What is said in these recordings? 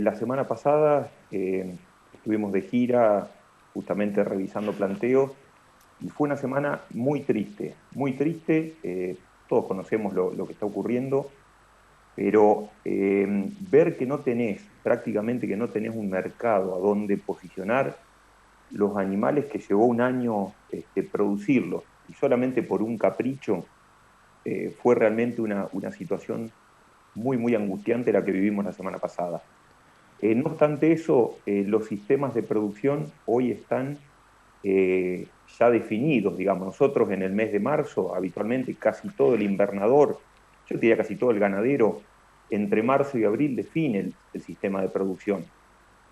La semana pasada estuvimos de gira justamente revisando planteos y fue una semana muy triste, muy triste. Todos conocemos lo que está ocurriendo, pero ver que no tenés, prácticamente que no tenés un mercado a donde posicionar los animales que llevó un año producirlos y solamente por un capricho, fue realmente una situación muy, muy angustiante la que vivimos la semana pasada. No obstante eso, los sistemas de producción hoy están ya definidos, digamos. Nosotros en el mes de marzo, habitualmente casi todo el invernador, yo diría casi todo el ganadero, entre marzo y abril define el sistema de producción.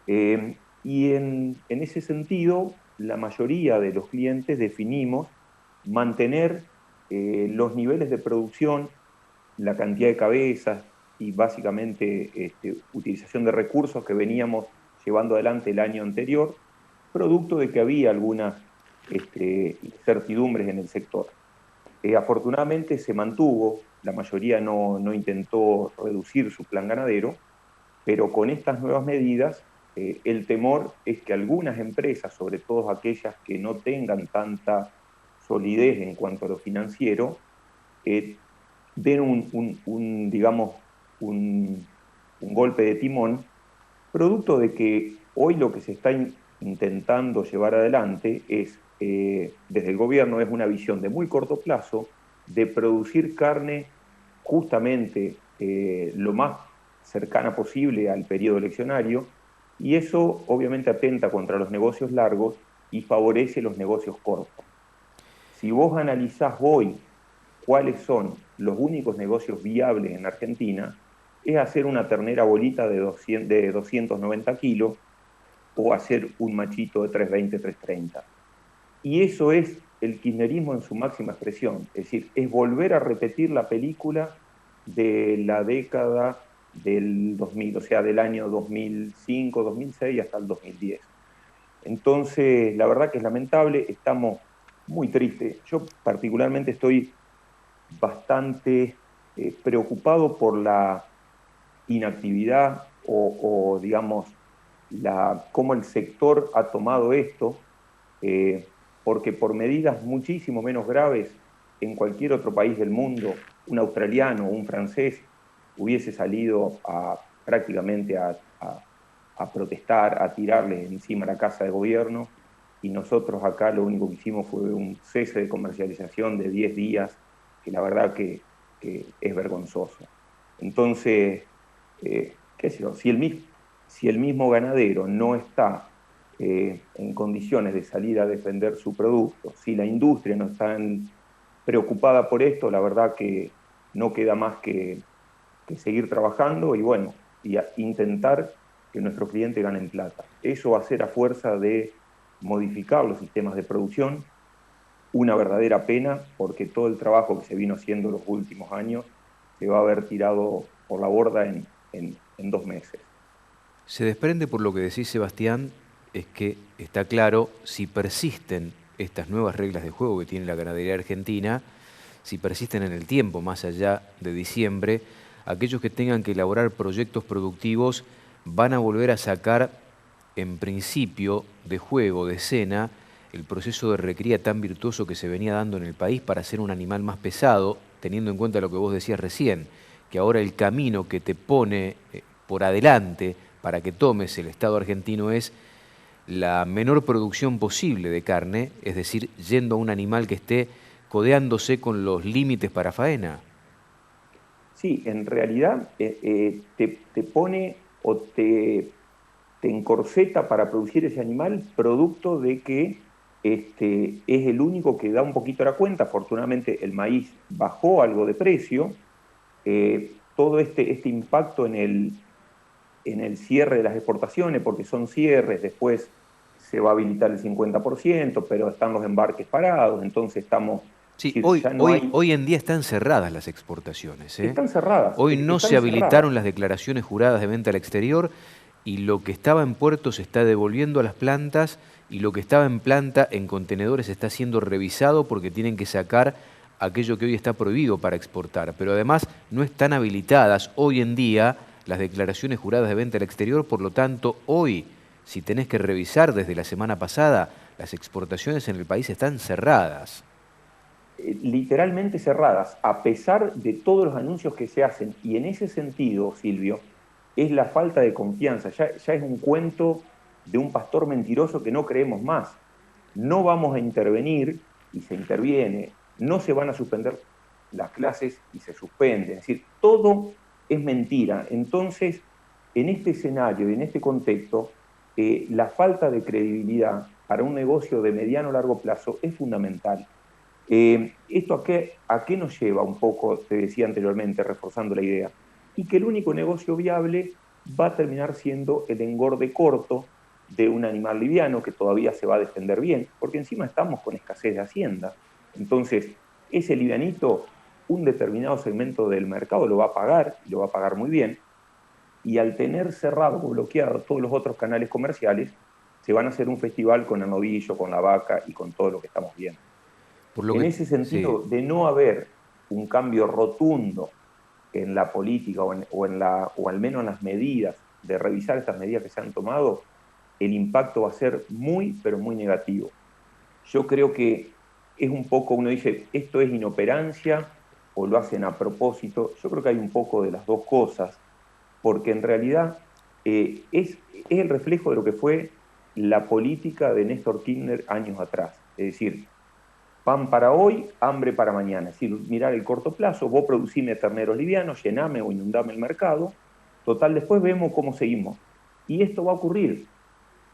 Y en ese sentido, la mayoría de los clientes definimos mantener los niveles de producción, la cantidad de cabezas y básicamente utilización de recursos que veníamos llevando adelante el año anterior, producto de que había algunas incertidumbres en el sector. Afortunadamente se mantuvo, la mayoría no intentó reducir su plan ganadero, pero con estas nuevas medidas, el temor es que algunas empresas, sobre todo aquellas que no tengan tanta solidez en cuanto a lo financiero, eh, den digamos, un, un golpe de timón, producto de que hoy lo que se está intentando llevar adelante es, desde el gobierno, es una visión de muy corto plazo de producir carne justamente lo más cercana posible al periodo eleccionario, y eso obviamente atenta contra los negocios largos y favorece los negocios cortos. Si vos analizás hoy cuáles son los únicos negocios viables en Argentina, es hacer una ternera bolita de 290 kilos o hacer un machito de 320, 330. Y eso es el kirchnerismo en su máxima expresión, es decir, es volver a repetir la película de la década del 2000, o sea, del año 2005, 2006 hasta el 2010. Entonces, la verdad que es lamentable, estamos muy tristes. Yo particularmente estoy bastante preocupado por la inactividad digamos, cómo el sector ha tomado esto, porque por medidas muchísimo menos graves en cualquier otro país del mundo, un australiano o un francés hubiese salido prácticamente a protestar, a tirarle encima a la casa de gobierno, y nosotros acá lo único que hicimos fue un cese de comercialización de 10 días, que la verdad que es vergonzoso. Entonces, qué sé yo, si el mismo ganadero no está en condiciones de salir a defender su producto, si la industria no está preocupada por esto, la verdad que no queda más que seguir trabajando y bueno, intentar que nuestros clientes ganen plata. Eso va a ser a fuerza de modificar los sistemas de producción, una verdadera pena porque todo el trabajo que se vino haciendo los últimos años se va a haber tirado por la borda en 2 meses. Se desprende por lo que decís, Sebastián, es que está claro, si persisten estas nuevas reglas de juego que tiene la ganadería argentina, si persisten en el tiempo, más allá de diciembre, aquellos que tengan que elaborar proyectos productivos van a volver a sacar, en principio, de juego, de escena, el proceso de recría tan virtuoso que se venía dando en el país para ser un animal más pesado, teniendo en cuenta lo que vos decías recién, que ahora el camino que te pone por adelante para que tomes el Estado argentino es la menor producción posible de carne, es decir, yendo a un animal que esté codeándose con los límites para faena. Sí, en realidad te pone o te encorseta para producir ese animal producto de que es el único que da un poquito la cuenta. Afortunadamente el maíz bajó algo de precio. Todo este impacto en el cierre de las exportaciones, porque son cierres, después se va a habilitar el 50%, pero están los embarques parados, entonces estamos, es Sí, decir, hoy, ya no hoy, hay, hoy en día están cerradas las exportaciones, ¿eh? están cerradas, Hoy no se están cerradas. habilitaron las declaraciones juradas de venta al exterior y lo que estaba en puerto se está devolviendo a las plantas y lo que estaba en planta en contenedores está siendo revisado porque tienen que sacar aquello que hoy está prohibido para exportar. Pero además no están habilitadas hoy en día las declaraciones juradas de venta al exterior, por lo tanto, hoy, si tenés que revisar desde la semana pasada, las exportaciones en el país están cerradas. Literalmente cerradas, a pesar de todos los anuncios que se hacen. Y en ese sentido, Silvio, es la falta de confianza. Ya es un cuento de un pastor mentiroso que no creemos más. No vamos a intervenir y se interviene. No se van a suspender las clases y se suspende. Es decir, todo es mentira. Entonces, en este escenario y en este contexto, la falta de credibilidad para un negocio de mediano o largo plazo es fundamental. ¿Esto a qué nos lleva un poco, te decía anteriormente, reforzando la idea? Y que el único negocio viable va a terminar siendo el engorde corto de un animal liviano que todavía se va a defender bien, porque encima estamos con escasez de hacienda. Entonces, ese livianito, un determinado segmento del mercado lo va a pagar, y lo va a pagar muy bien, y al tener cerrado o bloqueado todos los otros canales comerciales, se van a hacer un festival con el novillo, con la vaca y con todo lo que estamos viendo. Por lo En que, ese sí. sentido, de no haber un cambio rotundo en la política o al menos en las medidas, de revisar estas medidas que se han tomado, el impacto va a ser muy, pero muy negativo. Yo creo que es un poco, uno dice, esto es inoperancia o lo hacen a propósito. Yo creo que hay un poco de las dos cosas, porque en realidad es el reflejo de lo que fue la política de Néstor Kirchner años atrás. Es decir, pan para hoy, hambre para mañana. Es decir, mirar el corto plazo, vos producime terneros livianos, llename o inundame el mercado, total, después vemos cómo seguimos. Y esto va a ocurrir.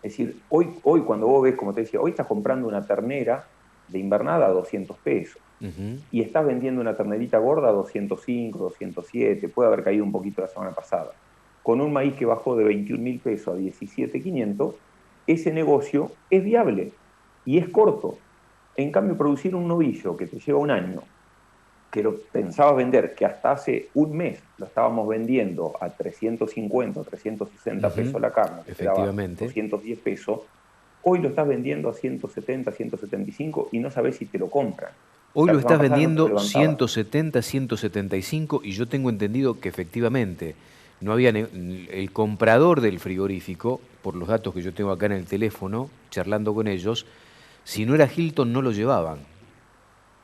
Es decir, hoy cuando vos ves, como te decía, hoy estás comprando una ternera de invernada a 200 pesos y estás vendiendo una ternerita gorda a 205, 207, puede haber caído un poquito la semana pasada. Con un maíz que bajó de 21.000 pesos a 17.500, ese negocio es viable y es corto. En cambio, producir un novillo que te lleva un año, que lo pensabas vender, que hasta hace un mes lo estábamos vendiendo a 350 o 360 pesos la carne, que te daba Efectivamente. 210 pesos, hoy lo estás vendiendo a 170, 175 y no sabes si te lo compran. Hoy La lo semana estás pasada no te lo vendiendo levantabas. 170, 175 y yo tengo entendido que efectivamente no había el comprador del frigorífico, por los datos que yo tengo acá en el teléfono, charlando con ellos, si no era Hilton no lo llevaban.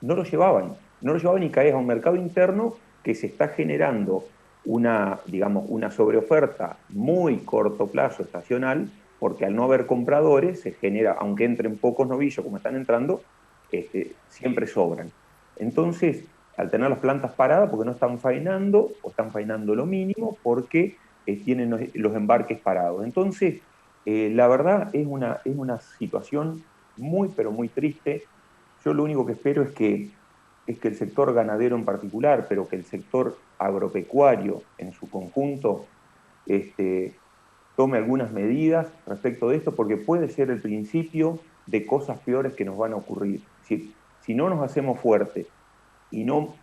No lo llevaban y caes a un mercado interno que se está generando una, digamos, una sobreoferta muy corto plazo, estacional, porque al no haber compradores se genera, aunque entren pocos novillos como están entrando, siempre sobran. Entonces, al tener las plantas paradas porque no están faenando o están faenando lo mínimo porque tienen los embarques parados. Entonces, la verdad es una situación muy, pero muy triste. Yo lo único que espero es que el sector ganadero en particular, pero que el sector agropecuario en su conjunto, tome algunas medidas respecto de esto, porque puede ser el principio de cosas peores que nos van a ocurrir. Si no nos hacemos fuertes y no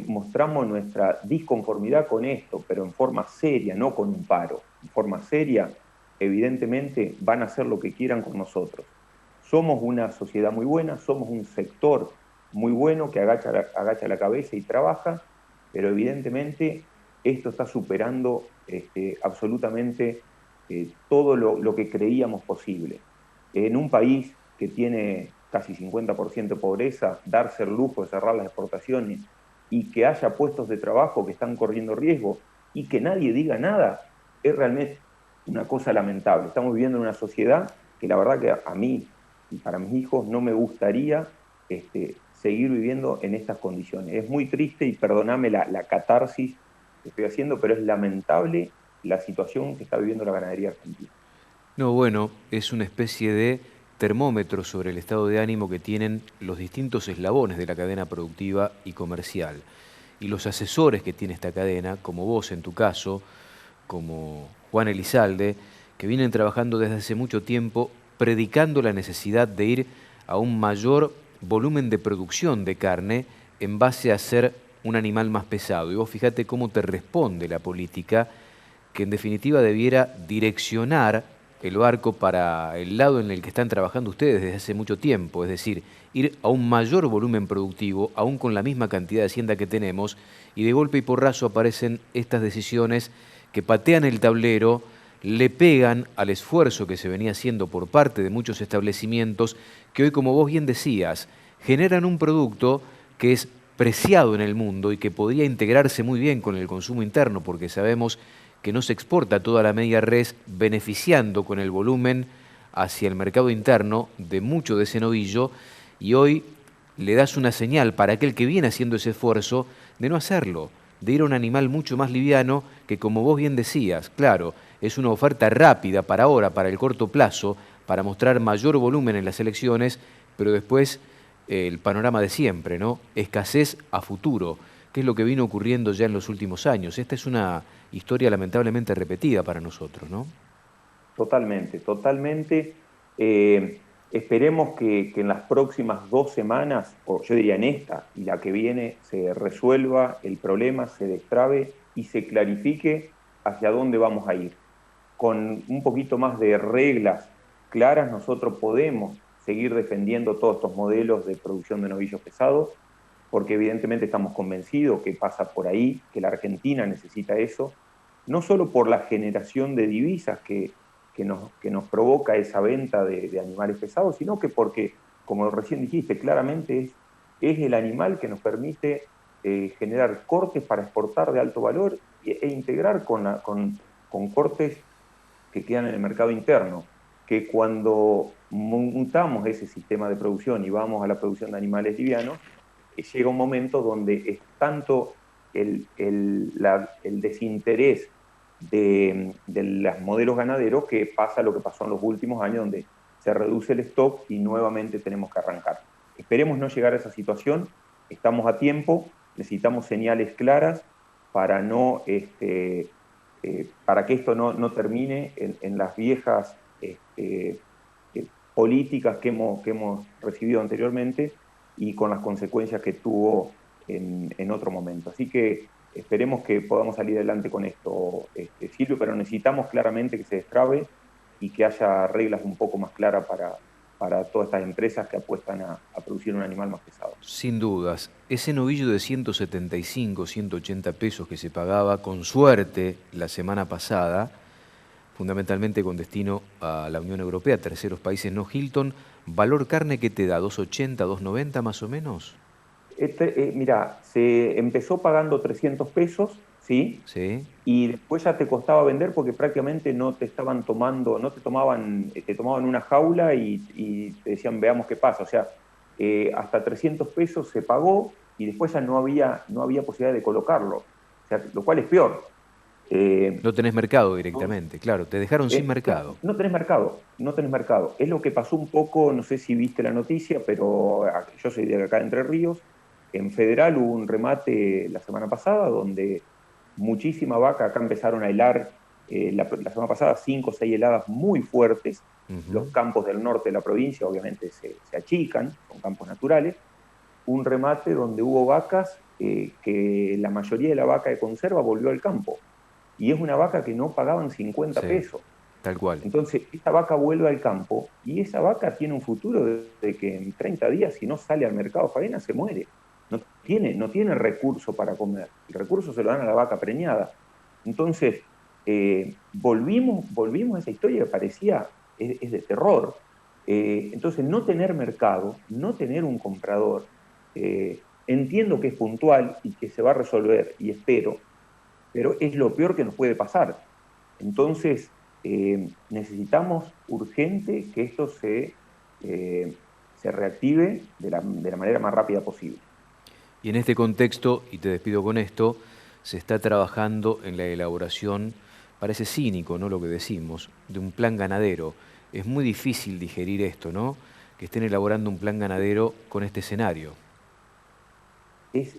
mostramos nuestra disconformidad con esto, pero en forma seria, no con un paro, en forma seria, evidentemente van a hacer lo que quieran con nosotros. Somos una sociedad muy buena, somos un sector muy bueno que agacha la cabeza y trabaja, pero evidentemente esto está superando absolutamente todo lo que creíamos posible. En un país que tiene casi 50% de pobreza, darse el lujo de cerrar las exportaciones y que haya puestos de trabajo que están corriendo riesgo y que nadie diga nada, es realmente una cosa lamentable. Estamos viviendo en una sociedad que la verdad que a mí y para mis hijos no me gustaría seguir viviendo en estas condiciones. Es muy triste y perdóname la catarsis que estoy haciendo, pero es lamentable la situación que está viviendo la ganadería argentina. No, bueno, es una especie de termómetro sobre el estado de ánimo que tienen los distintos eslabones de la cadena productiva y comercial. Y los asesores que tiene esta cadena, como vos en tu caso, como Juan Elizalde, que vienen trabajando desde hace mucho tiempo predicando la necesidad de ir a un mayor volumen de producción de carne en base a ser un animal más pesado. Y vos fíjate cómo te responde la política, que en definitiva debiera direccionar el barco para el lado en el que están trabajando ustedes desde hace mucho tiempo, es decir, ir a un mayor volumen productivo, aún con la misma cantidad de hacienda que tenemos, y de golpe y porrazo aparecen estas decisiones que patean el tablero, le pegan al esfuerzo que se venía haciendo por parte de muchos establecimientos que hoy, como vos bien decías, generan un producto que es preciado en el mundo y que podría integrarse muy bien con el consumo interno, porque sabemos que no se exporta toda la media res, beneficiando con el volumen hacia el mercado interno de mucho de ese novillo, y hoy le das una señal para aquel que viene haciendo ese esfuerzo de no hacerlo, de ir a un animal mucho más liviano que, como vos bien decías, claro, es una oferta rápida para ahora, para el corto plazo, para mostrar mayor volumen en las elecciones, pero después el panorama de siempre, ¿no? Escasez a futuro, que es lo que vino ocurriendo ya en los últimos años. Esta es una historia lamentablemente repetida para nosotros, ¿no? Totalmente, totalmente. Esperemos que en las próximas 2 semanas, o yo diría en esta y la que viene, se resuelva el problema, se destrabe y se clarifique hacia dónde vamos a ir. Con un poquito más de reglas claras, nosotros podemos seguir defendiendo todos estos modelos de producción de novillos pesados, porque evidentemente estamos convencidos que pasa por ahí, que la Argentina necesita eso, no solo por la generación de divisas que nos provoca esa venta de animales pesados, sino que porque, como recién dijiste, claramente es el animal que nos permite generar cortes para exportar de alto valor e integrar con cortes que quedan en el mercado interno, que cuando montamos ese sistema de producción y vamos a la producción de animales livianos, llega un momento donde es tanto el desinterés de los modelos ganaderos que pasa lo que pasó en los últimos años, donde se reduce el stock y nuevamente tenemos que arrancar. Esperemos no llegar a esa situación, estamos a tiempo, necesitamos señales claras para, para que esto no termine en las viejas políticas que hemos recibido anteriormente y con las consecuencias que tuvo en otro momento. Así que esperemos que podamos salir adelante con esto, Silvio, pero necesitamos claramente que se destrabe y que haya reglas un poco más claras para todas estas empresas que apuestan a producir un animal más pesado. Sin dudas, ese novillo de 175, 180 pesos que se pagaba con suerte la semana pasada, fundamentalmente con destino a la Unión Europea, terceros países no Hilton, ¿valor carne que te da? ¿280, 290 más o menos? Mira, se empezó pagando 300 pesos, ¿sí? Sí, Y después ya te costaba vender porque prácticamente no te estaban tomando, no te tomaban, te tomaban una jaula y te decían, veamos qué pasa. O sea, hasta 300 pesos se pagó y después ya no había posibilidad de colocarlo. O sea, lo cual es peor. Eh, no tenés mercado directamente, claro, te dejaron sin claro, mercado. no tenés mercado, no tenés mercado. Es lo que pasó un poco, no sé si viste la noticia, pero yo soy de acá de Entre Ríos. En Federal hubo un remate la semana pasada donde muchísima vaca, acá empezaron a helar la semana pasada 5 o 6 heladas muy fuertes. Ujú. Los campos del norte de la provincia obviamente se achican, son campos naturales. Un remate donde hubo vacas que la mayoría de la vaca de conserva volvió al campo. Y es una vaca que no pagaban 50 Sí, pesos. tal cual. Entonces, esta vaca vuelve al campo y esa vaca tiene un futuro de que en 30 días, si no sale al mercado faena, se muere. No tiene recurso para comer. El recurso se lo dan a la vaca preñada. Entonces, volvimos a esa historia que parecía es de terror. Entonces, no tener mercado, no tener un comprador, entiendo que es puntual y que se va a resolver, y espero, pero es lo peor que nos puede pasar. Entonces, necesitamos urgente que esto se reactive de la manera más rápida posible. Y en este contexto, y te despido con esto, se está trabajando en la elaboración, parece cínico, ¿no? Lo que decimos, de un plan ganadero. Es muy difícil digerir esto, ¿no? Que estén elaborando un plan ganadero con este escenario.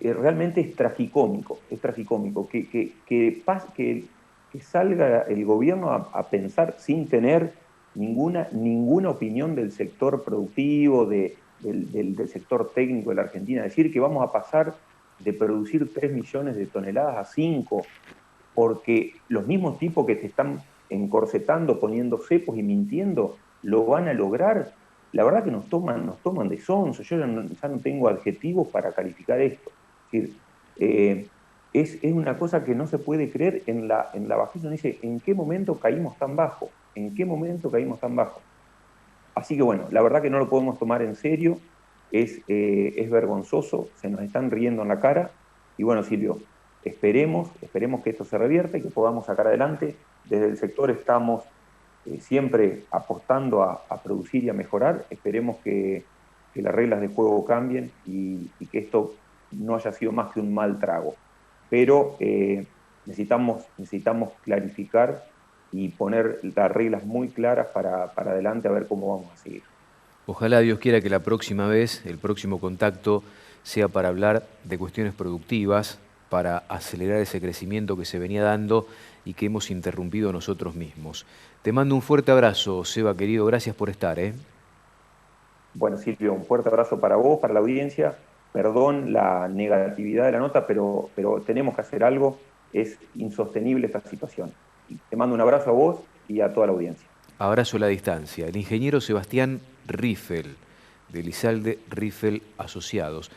Realmente es tragicómico que salga el gobierno a pensar sin tener ninguna opinión del sector productivo, del sector técnico de la Argentina, decir que vamos a pasar de producir 3 millones de toneladas a 5, porque los mismos tipos que te están encorsetando, poniendo cepos y mintiendo, lo van a lograr. La verdad que nos toman de sonso. Yo ya no tengo adjetivos para calificar esto. Es decir, es una cosa que no se puede creer en la bajeza. Uno dice, ¿en qué momento caímos tan bajo? ¿En qué momento caímos tan bajo? Así que bueno, la verdad que no lo podemos tomar en serio, es vergonzoso, se nos están riendo en la cara, y bueno, Silvio, esperemos que esto se revierta y que podamos sacar adelante. Desde el sector estamos siempre apostando a producir y a mejorar, esperemos que las reglas de juego cambien y que esto no haya sido más que un mal trago. Pero necesitamos clarificar y poner las reglas muy claras para adelante a ver cómo vamos a seguir. Ojalá Dios quiera que la próxima vez, el próximo contacto, sea para hablar de cuestiones productivas, para acelerar ese crecimiento que se venía dando y que hemos interrumpido nosotros mismos. Te mando un fuerte abrazo, Seba querido, gracias por estar. Bueno, Silvio, un fuerte abrazo para vos, para la audiencia. Perdón la negatividad de la nota, pero tenemos que hacer algo. Es insostenible esta situación. Te mando un abrazo a vos y a toda la audiencia. Abrazo a la distancia. El ingeniero Sebastián Riffel, de Lizalde Riffel Asociados.